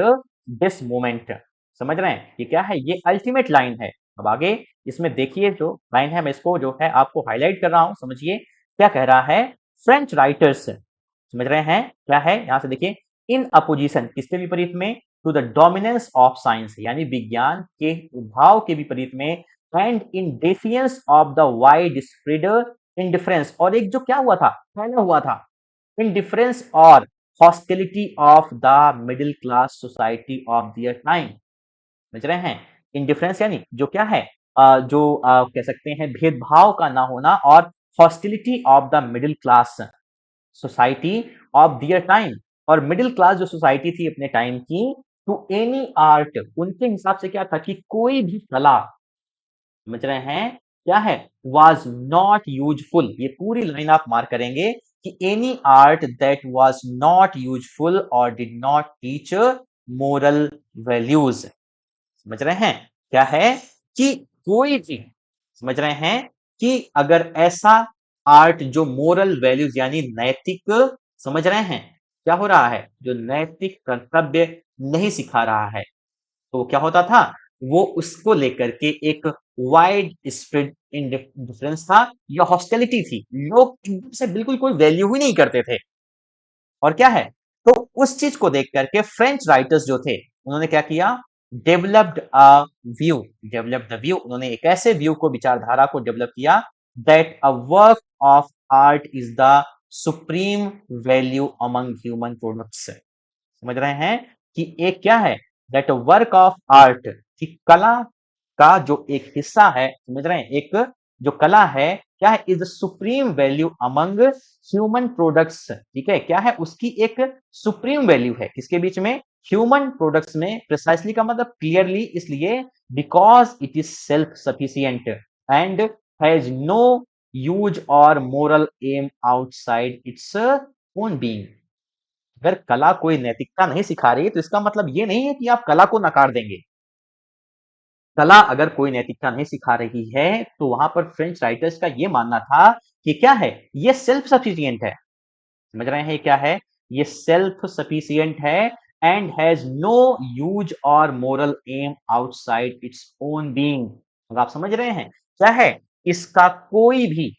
this moment, समझ रहे हैं, ये क्या है, ये अल्टीमेट लाइन है। अब आगे इसमें देखिए जो लाइन है, मैं इसको जो है आपको हाईलाइट कर रहा हूं, समझिए क्या कह रहा है, फ्रेंच राइटर्स, समझ रहे हैं क्या है, यहां से देखिए, इन अपोजिशन, किसके विपरीत में, to the dominance of science, यानी विज्ञान के उद्भाव के विपरीत में, and in defiance of the widespread indifference, और एक जो क्या हुआ था, फैला हुआ था, indifference और hostility of the middle class society of their time, समझ रहे हैं, indifference यानी जो क्या है, जो कह सकते हैं भेदभाव का ना होना, और hostility of the middle class society of their time, और मिडिल क्लास जो सोसाइटी थी अपने टाइम की, टू एनी आर्ट, उनके हिसाब से क्या था कि कोई भी कला, समझ रहे हैं क्या है, was not useful, ये पूरी लाइन आप मार्क करेंगे कि any art that was not useful or did not teach moral values, समझ रहे हैं क्या है, कि कोई भी, समझ रहे हैं कि अगर ऐसा आर्ट जो मोरल वैल्यूज यानी नैतिक, समझ रहे हैं क्या हो रहा है, जो नैतिक कर्तव्य नहीं सिखा रहा है, तो क्या होता था, वो उसको लेकर के एक वाइड स्प्रेड इंडिफरेंस था या हॉस्टिलिटी थी, लोग एकदम से बिल्कुल कोई वैल्यू ही नहीं करते थे, और क्या है, तो उस चीज को देख करके फ्रेंच राइटर्स जो थे उन्होंने क्या किया, developed a view, develop the view, उन्होंने एक ऐसे व्यू को, विचारधारा को डेवलप किया, that a work of art is the supreme value among human products, समझ रहे हैं कि एक क्या है, दैट वर्क ऑफ आर्ट, कि कला का जो एक हिस्सा है, समझ रहे हैं, एक जो कला है क्या है, is the supreme value among human products, ठीक है, क्या है, उसकी एक सुप्रीम वैल्यू है किसके बीच में, ह्यूमन प्रोडक्ट्स में। प्रिसाइसली का मतलब क्लियरली, इसलिए because it is self sufficient and has no use or moral aim outside its own being. अगर कला कोई नैतिकता नहीं सिखा रही है तो इसका मतलब ये नहीं है कि आप कला को नकार देंगे। कला अगर कोई नैतिकता नहीं सिखा रही है तो वहां पर फ्रेंच राइटर्स का ये मानना था कि क्या है, ये सेल्फ सफिशिएंट है। समझ रहे हैं ये क्या है, ये सेल्फ सफिशिएंट है and has no use or moral aim outside its own being. अब आप समझ रहे हैं क्या है, इसका कोई भी,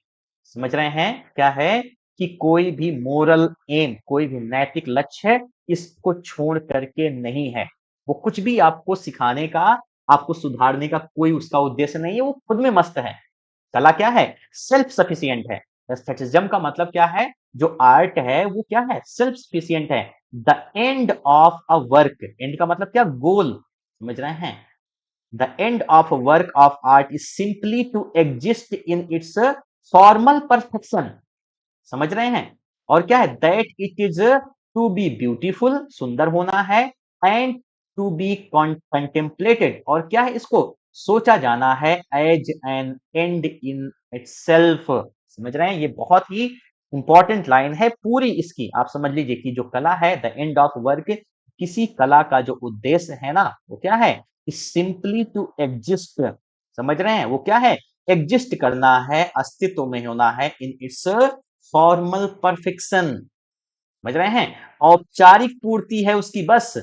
समझ रहे हैं क्या है, कि कोई भी मोरल एम, कोई भी नैतिक लक्ष्य इसको छोड़ करके नहीं है। वो कुछ भी आपको सिखाने का, आपको सुधारने का कोई उसका उद्देश्य नहीं है, वो खुद में मस्त है। कला क्या है, सेल्फ सफिशिएंट है। एस्थेटिज्म का मतलब क्या है, जो आर्ट है वो क्या है, सेल्फ सफिशिएंट है। The end of a work, end का मतलब क्या, गोल, समझ रहे हैं। The end of work of art is simply to exist in its formal perfection, समझ रहे हैं। और क्या है, that it is to be beautiful, सुंदर होना है, एंड टू बी कंटेम्पलेटेड, और क्या है, इसको सोचा जाना है, as an end in itself. समझ रहे हैं, ये बहुत ही इंपॉर्टेंट लाइन है पूरी इसकी, आप समझ लीजिए कि जो कला है, द एंड ऑफ वर्क, किसी कला का जो उद्देश्य है ना, वो क्या है, सिंपली टू एग्जिस्ट, समझ रहे हैं, वो क्या है, एग्जिस्ट करना है, अस्तित्व में होना है, इन इट्स फॉर्मल परफेक्शन, समझ रहे हैं, औपचारिक पूर्ति है उसकी बस,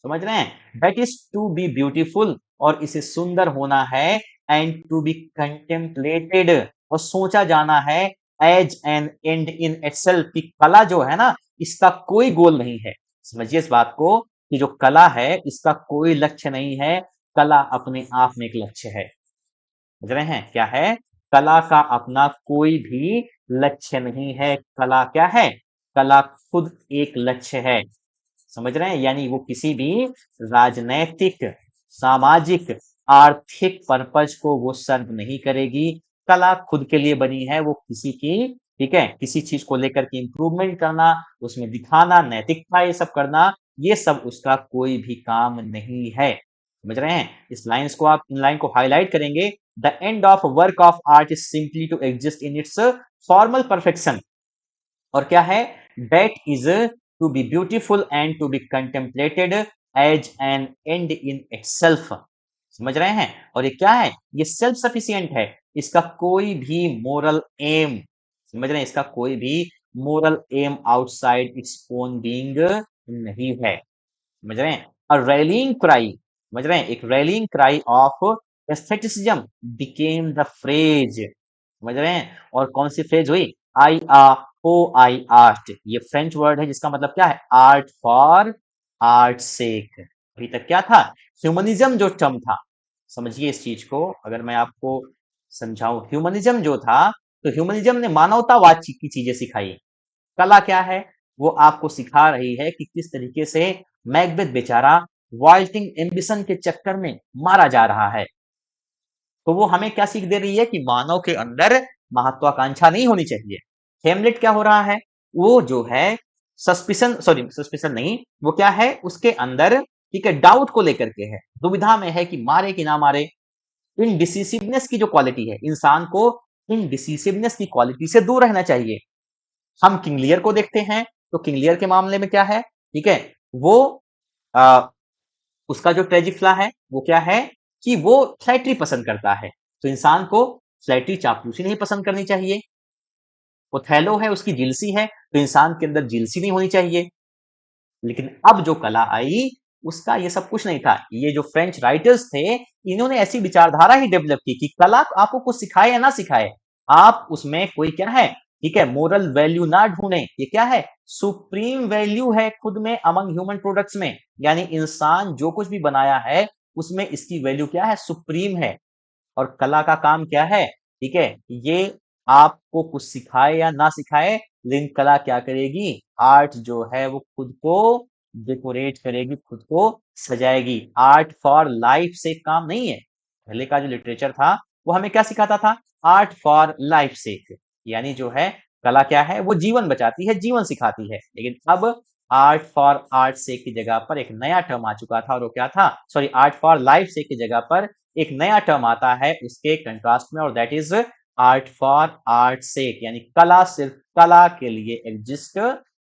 समझ रहे हैं। That is to be beautiful, और इसे सुंदर होना है, एंड टू बी कंटेम्पलेटेड, और सोचा जाना है, as an end in itself, की कला जो है ना, इसका कोई गोल नहीं है। समझिए इस बात को कि जो कला है इसका कोई लक्ष्य नहीं है, कला अपने आप में एक लक्ष्य है। समझ रहे हैं क्या है, कला का अपना कोई भी लक्ष्य नहीं है, कला क्या है, कला खुद एक लक्ष्य है, समझ रहे हैं। यानी वो किसी भी राजनैतिक, सामाजिक, आर्थिक पर्पज को वो सर्व नहीं करेगी। कला खुद के लिए बनी है, वो किसी की, ठीक है, किसी चीज को लेकर के इंप्रूवमेंट करना, उसमें दिखाना, नैतिकता, ये सब करना, ये सब उसका कोई भी काम नहीं है। समझ रहे हैं, इस लाइंस को आप, इन लाइन को हाईलाइट करेंगे, the end of work of art is simply to exist in its formal perfection, और क्या है, that is to be beautiful and to be contemplated as an end in itself, समझ रहे हैं। और ये क्या है, ये सेल्फ सफिशिएंट है, इसका कोई भी मोरल एम, समझ रहे हैं, इसका कोई भी moral aim outside its own being नहीं है, समझ रहे हैं। अ रैलिंग क्राई, समझ रहे हैं, एक railing cry of aestheticism became the phrase, समझ रहे हैं। और कौन सी फ्रेज हुई, आई आ ओ आई आर्ट, ये फ्रेंच वर्ड है जिसका मतलब क्या है, आर्ट फॉर आर्ट सेक। अभी तक क्या था, ह्यूमनिज्म जो टर्म था, समझिए इस चीज को, अगर मैं आपको समझाऊं, ह्यूमनिज्म जो था, तो ह्यूमनिज्म ने मानवतावाद की चीजें सिखाई। कला क्या है, वो आपको सिखा रही है कि किस तरीके से मैकबेथ बेचारा वाल्टिंग एम्बिशन के चक्कर में मारा जा रहा है। तो वो हमें क्या सीख दे रही है कि मानव के अंदर महत्वाकांक्षा नहीं होनी चाहिए। हेमलेट क्या हो रहा है, वो जो है सस्पिशन, सॉरी सस्पिशन नहीं, वो क्या है, उसके अंदर, ठीक है, डाउट को लेकर के है, दुविधा में है कि मारे कि ना मारे। इनडिसिसिवनेस की जो क्वालिटी है, इंसान को इनडिसिसिवनेस की क्वालिटी से दूर रहना चाहिए। हम किंग लियर को देखते हैं, तो किंग लियर के मामले में क्या है, ठीक है, वो आ, उसका जो ट्रेजिफ्ला है वो क्या है, कि वो फ्लैटरी पसंद करता है। तो इंसान को फ्लैटरी, चापलूसी नहीं पसंद करनी चाहिए। ओथेलो है, उसकी जिलसी है, तो इंसान के अंदर जिलसी नहीं होनी चाहिए। लेकिन अब जो कला आई, उसका ये सब कुछ नहीं था। ये जो फ्रेंच राइटर्स थे, इन्होंने ऐसी विचारधारा ही डेवलप की कि कला आपको कुछ सिखाए या ना सिखाए, आप उसमें कोई क्या है, ठीक है, मोरल वैल्यू ना ढूंढे। ये क्या है, सुप्रीम वैल्यू है खुद में अमंग ह्यूमन प्रोडक्ट्स में, यानी इंसान जो कुछ भी बनाया है उसमें इसकी वैल्यू क्या है, सुप्रीम है। और कला का काम क्या है, ठीक है, ये आपको कुछ सिखाए या ना सिखाए, लेकिन कला क्या करेगी, आर्ट जो है वो खुद को डेकोरेट करेगी, खुद को सजाएगी। आर्ट फॉर लाइफ से काम नहीं है। पहले का जो लिटरेचर था वो हमें क्या सिखाता था? आर्ट फॉर लाइफ सेक, यानी जो है कला क्या है? वो जीवन बचाती है, जीवन सिखाती है। लेकिन अब आर्ट फॉर आर्ट सेक की जगह पर एक नया टर्म आ चुका था और वो क्या था? सॉरी, आर्ट फॉर लाइफ सेक की जगह पर एक नया टर्म आता है उसके कंट्रास्ट में, और that is art for art sake, यानी कला सिर्फ कला के लिए एग्जिस्ट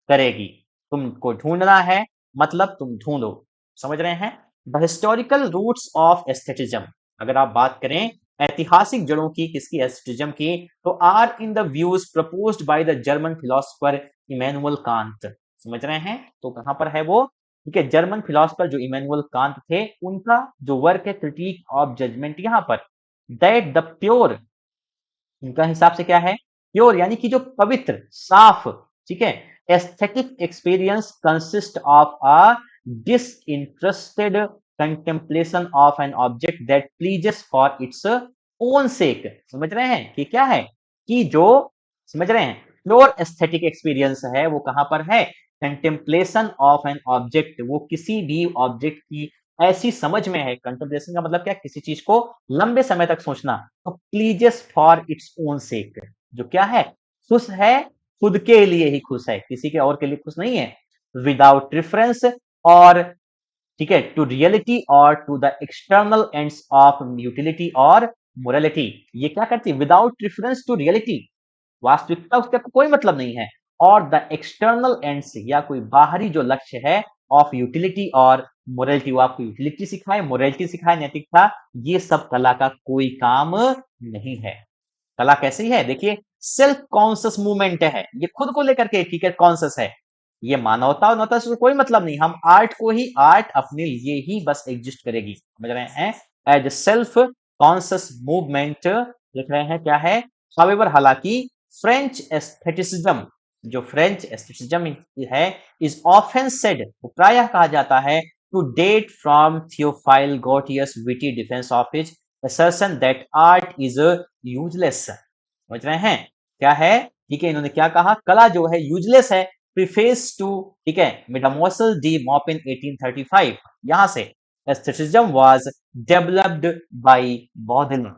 करेगी। तुमको ढूंढना है, मतलब तुम ढूंढो। समझ रहे हैं? द हिस्टोरिकल रूट्स ऑफ एस्थेटिज्म, अगर आप बात करें ऐतिहासिक जड़ों की, किसकी? एस्थेटिज्म की, तो are in the views proposed by the German philosopher Immanuel Kant. समझ रहे हैं? तो कहां पर है वो? ठीक है, जर्मन फिलोसोफर जो इमैनुअल कांट थे, उनका जो वर्क है क्रिटिक ऑफ जजमेंट, यहां पर दैट द प्योर, उनका हिसाब से क्या है? प्योर यानी कि जो पवित्र, साफ, ठीक है, aesthetic experience consist of a disinterested contemplation of an object that pleases for its own सेक। समझ रहे हैं कि क्या है? कि जो, समझ रहे हैं, प्योर एस्थेटिक एक्सपीरियंस है वो कहां पर है? कंटेम्पलेशन ऑफ एन ऑब्जेक्ट, वो किसी भी ऑब्जेक्ट की ऐसी समझ में है। कंटेम्पलेशन का मतलब क्या? किसी चीज को लंबे समय तक सोचना। तो प्लीजेस फॉर इट्स ओन सेक, जो क्या है? खुश है, खुद के लिए ही खुश है, किसी के और के लिए खुश नहीं है। विदाउट रेफरेंस, और ठीक है, टू रियलिटी और to the external ends of utility और मोरालिटी। ये क्या करती है? विदाउट रेफरेंस टू रियलिटी, वास्तविकता उसका कोई मतलब नहीं है, और द एक्सटर्नल एंड्स, या कोई बाहरी जो लक्ष्य है, ऑफ यूटिलिटी और मोरालिटी, वो आपको यूटिलिटी सिखाए, मोरालिटी सिखाए, नैतिकता, ये सब कला का कोई काम नहीं है। कला कैसी है? देखिए, सेल्फ कॉन्शियस मूवमेंट है, ये खुद को लेकर के, ठीक है, कॉन्शियस है। ये मानवता और नवता से कोई मतलब नहीं, हम आर्ट को ही, आर्ट अपने लिए ही बस एग्जिस्ट करेगी। समझ रहे हैं? एज सेल्फ कॉन्शियस मूवमेंट लिख रहे हैं, क्या है? हाउएवर, हालांकि फ्रेंच एस्थेटिसिज्म, जो फ्रेंच एस्थेटिसिज्म है, इज ऑफन सेड, प्रायः कहा जाता है, to date from Theophile Gautier's witty defence of his assertion that art is useless. समझ रहे हैं? क्या है? ठीक है, इन्होंने क्या कहा? कला जो है यूजलेस है। प्रीफेस टू, ठीक है, मेटामोर्सल डी मॉपिन 1835, यहां से एस्थेटिसिज्म वाज डेवलप्ड बाय बॉडलन।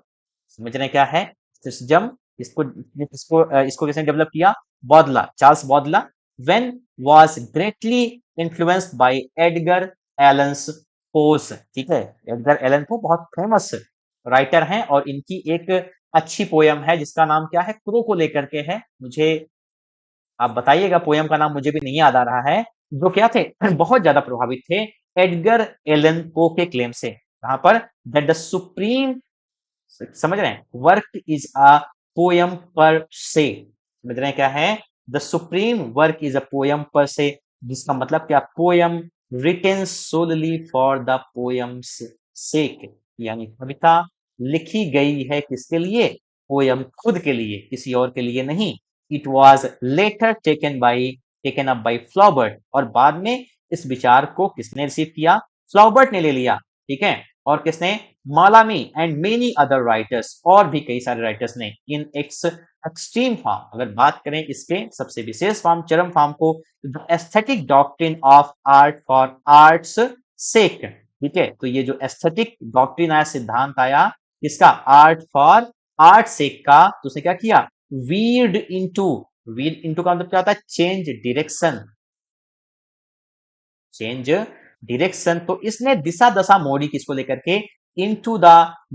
समझ रहे हैं क्या है एस्थेटिसिज्म? इसको किसने डेवलप किया? Baudelaire, Charles Baudelaire. When was greatly influenced by Edgar Allan's Poe's. ठीक है, एडगर एलन पो बहुत फेमस राइटर हैं, और इनकी एक अच्छी पोयम है जिसका नाम क्या है? क्रो को लेकर के है। मुझे आप बताइएगा, पोयम का नाम मुझे भी नहीं याद आ रहा है। जो क्या थे? बहुत ज्यादा प्रभावित थे एडगर एलन पो के क्लेम से। कहां पर? दैट द सुप्रीम, समझ रहे हैं, work is a poem per से। समझ रहे हैं क्या है? The supreme work is a poem per se, जिसका मतलब क्या? Poem written solely for the poem's sake, यानी कविता लिखी गई है किसके लिए? पोयम खुद के लिए, किसी और के लिए नहीं। It was later taken up by Flaubert, और बाद में इस विचार को किसने रिसीव किया? फ्लॉबर्ट ने ले लिया। ठीक है, और किसने? मालामी एंड मेनी अदर राइटर्स, और भी कई सारे राइटर्स ने, इन एक्स एक्सट्रीम फॉर्म, अगर बात करें इसके सबसे विशेष फॉर्म, चरम फॉर्म को, the aesthetic doctrine of art for art's sake. ठीक है, तो ये जो एस्थेटिक डॉक्ट्रिन आया, सिद्धांत आया, इसका आर्ट फॉर आर्ट सेक का, तो उसने क्या किया? वीड इनटू, वीड इनटू का मतलब क्या होता है? Change direction, change direction. तो इसने दिशा दशा मोड़ी किसको लेकर के? Into the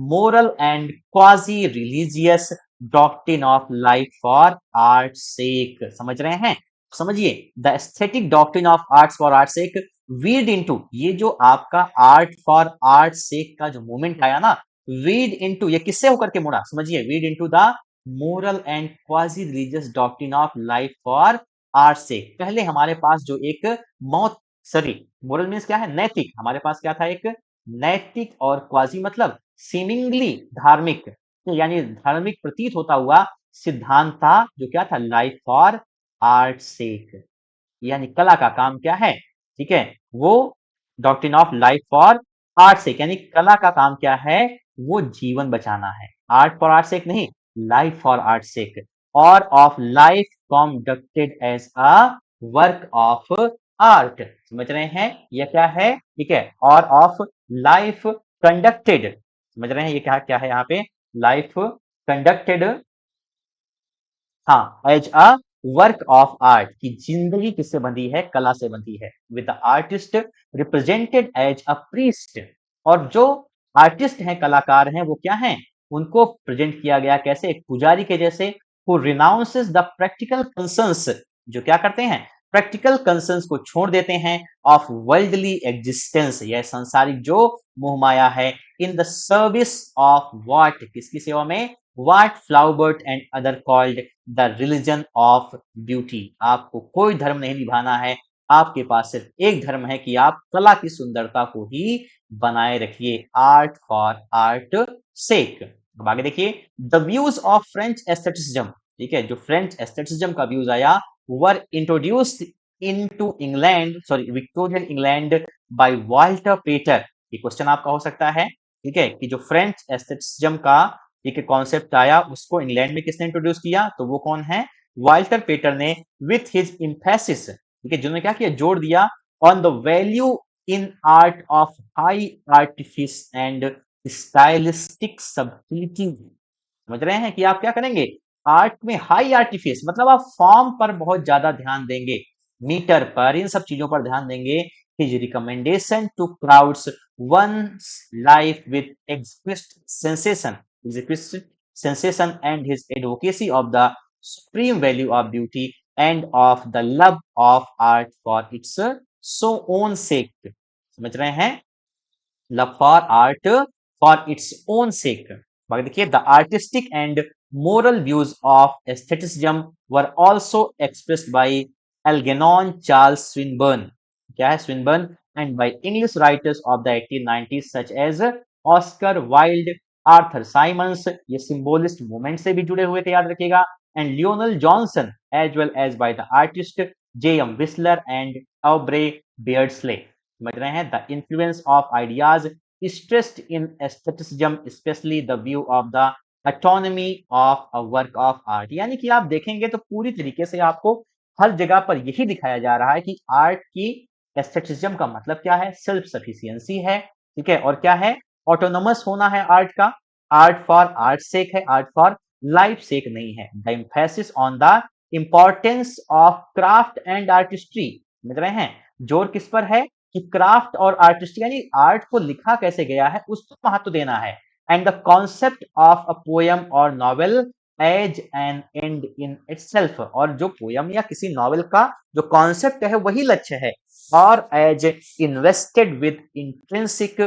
moral and quasi religious doctrine of life for art sake. समझ रहे हैं? समझिए, the aesthetic doctrine of arts for art sake veered into, ये जो आपका आर्ट फॉर आर्ट सेक का जो मूवमेंट आया ना, वीड इनटू, ये किससे होकर के मुड़ा? समझिए, veered into the moral and quasi religious doctrine of life for art sake. पहले हमारे पास जो एक मौत, सॉरी, मोरल मीन्स क्या है? नैतिक। हमारे पास क्या था? एक नैतिक, और क्वाजी मतलब सीमिंगली धार्मिक, यानी धार्मिक प्रतीत होता हुआ सिद्धांत था, जो क्या था? लाइफ फॉर आर्ट सेक, यानी कला का काम क्या है? ठीक है, वो doctrine of life for art sake, यानी कला का काम क्या है? वो जीवन बचाना है। आर्ट फॉर आर्ट सेक नहीं, लाइफ फॉर आर्ट सेक, और of life conducted as a work of art. समझ रहे हैं? ये क्या है? ठीक है, और ऑफ लाइफ कंडक्टेड, समझ रहे हैं? ये क्या क्या है यहाँ पे? लाइफ कंडक्टेड, हाँ, as a work of art, की जिंदगी किससे बंधी है, कला से बंधी है, with the artist represented as a priest, और जो आर्टिस्ट हैं, कलाकार हैं, वो क्या हैं, उनको प्रेजेंट किया गया कैसे, एक पुजारी के जैसे, who renounces the practical concerns, जो क्या करते हैं, प्रैक्टिकल कंसर्न्स को छोड़ देते हैं, ऑफ वर्ल्डली एग्जिस्टेंस, यह संसारिक जो मोह माया है, in the service of what, किसकी सेवा में, what Flaubert and other called the religion of beauty, आपको कोई धर्म नहीं निभाना है, आपके पास सिर्फ एक धर्म है कि आप कला की सुंदरता को ही बनाए रखिए, आर्ट फॉर आर्ट सेक। अब आगे देखिए, the views of French aestheticism, ठीक है, जो फ्रेंच एस्थेटिसिज्म का व्यूज आया, were introduced into England, sorry Victorian England, by Walter Pater, ये क्वेश्चन आपका हो सकता है, ठीक है, कि जो फ्रेंच एस्थेटिसिज्म का एक कॉन्सेप्ट आया, उसको इंग्लैंड में किसने इंट्रोड्यूस किया, तो वो कौन है, वाल्टर पेटर ने, विथ हिज इम्फेसिस, ठीक है, जिन्होंने क्या किया, जोड़ दिया, on the value in art of high artifice and stylistic subtlety, समझ रहे हैं कि आप क्या करेंगे, आर्ट में हाई आर्टिफिस मतलब आप फॉर्म पर बहुत ज्यादा ध्यान देंगे, मीटर पर, इन सब चीजों पर ध्यान देंगे, his recommendation to crowds one's life with exquisite sensation and his advocacy of the supreme value of beauty and of the love of art for its so own sake, समझ रहे हैं, love for art for its own sake। बाकी देखिए, the artistic and moral views of aestheticism were also expressed by Algernon Charles Swinburne, क्या है Swinburne, and by English writers of the 1890s such as Oscar Wilde, Arthur Symons, ये symbolist movement से भी जुड़े हुए थे, याद रखिएगा, and Lionel Johnson, as well as by the artist J M Whistler and Aubrey Beardsley, समझ रहे हैं, the influence of ideas stressed in aestheticism, especially the view of the autonomy of a work of art, यानी कि आप देखेंगे तो पूरी तरीके से आपको हर जगह पर यही दिखाया जा रहा है कि आर्ट की एस्थेटिसिज्म का मतलब क्या है, सेल्फ सफिशियंसी है, ठीक है, और क्या है, ऑटोनोमस होना है आर्ट का, आर्ट फॉर आर्ट सेक है, आर्ट फॉर लाइफ सेक नहीं है, the emphasis on the importance of craft and artistry, समझ रहे हैं, जोर किस पर है, कि क्राफ्ट और आर्टिस्ट यानी आर्ट को लिखा कैसे गया है उस पर महत्व देना है, and the concept of a poem और novel as an end in itself, और जो पोयम या किसी नॉवेल का जो कॉन्सेप्ट है वही लक्ष्य है, और as invested with intrinsic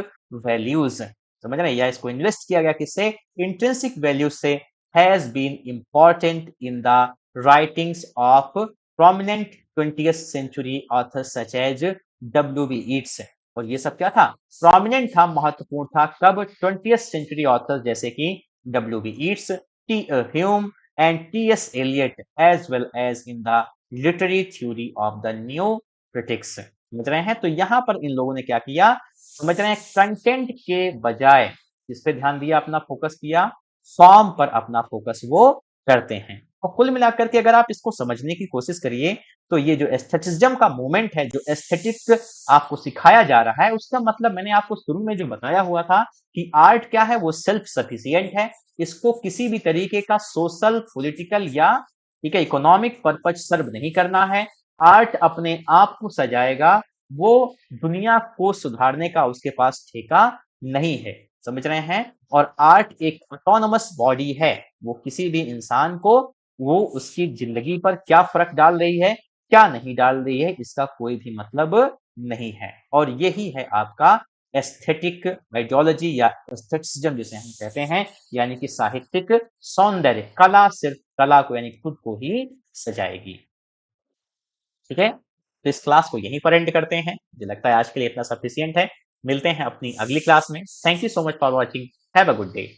values, समझ रहे हैं, या इसको इन्वेस्ट किया गया किससे, इंट्रिंसिक वैल्यूज से, has been important in the writings of prominent 20th century authors such as W.B. Yeats, और ये सब क्या था, प्रोमिनेंट था, महत्वपूर्ण था, कब, 20th century authors जैसे कि W.B. Yeats, T. Hume and T.S. Eliot, as well as in the literary theory of the new critics, समझ रहे हैं, तो यहाँ पर इन लोगों ने क्या किया, समझ रहे हैं, कंटेंट के बजाय इस पे ध्यान दिया, अपना फोकस किया, फॉर्म पर अपना फोकस वो करते हैं, और कुल मिलाकर के अगर आप इसको समझने की कोशिश करिए, तो ये जो एस्थेटिसिज्म का मूवमेंट है, जो एस्थेटिक आपको सिखाया जा रहा है, उसका मतलब मैंने आपको शुरू में जो बताया हुआ था कि आर्ट क्या है, वो सेल्फ सफिशिएंट है, इसको किसी भी तरीके का सोशल, पॉलिटिकल या ठीक है इकोनॉमिक पर्पज सर्व नहीं करना है, आर्ट अपने आप को सजाएगा, वो दुनिया को सुधारने का उसके पास ठेका नहीं है, समझ रहे हैं, और आर्ट एक ऑटोनोमस बॉडी है, वो किसी भी इंसान को, वो उसकी जिंदगी पर क्या फर्क डाल रही है, क्या नहीं डाल रही है, इसका कोई भी मतलब नहीं है, और यही है आपका एस्थेटिक आइडियोलॉजी या एस्थेटिसिज्म जिसे हम कहते हैं, यानी कि साहित्यिक सौंदर्य, कला सिर्फ कला को यानी खुद को ही सजाएगी, ठीक है, तो इस क्लास को यहीं पर एंड करते हैं, मुझे लगता है आज के लिए इतना सफिशियंट है, मिलते हैं अपनी अगली क्लास में, thank you so much for watching, have a good day.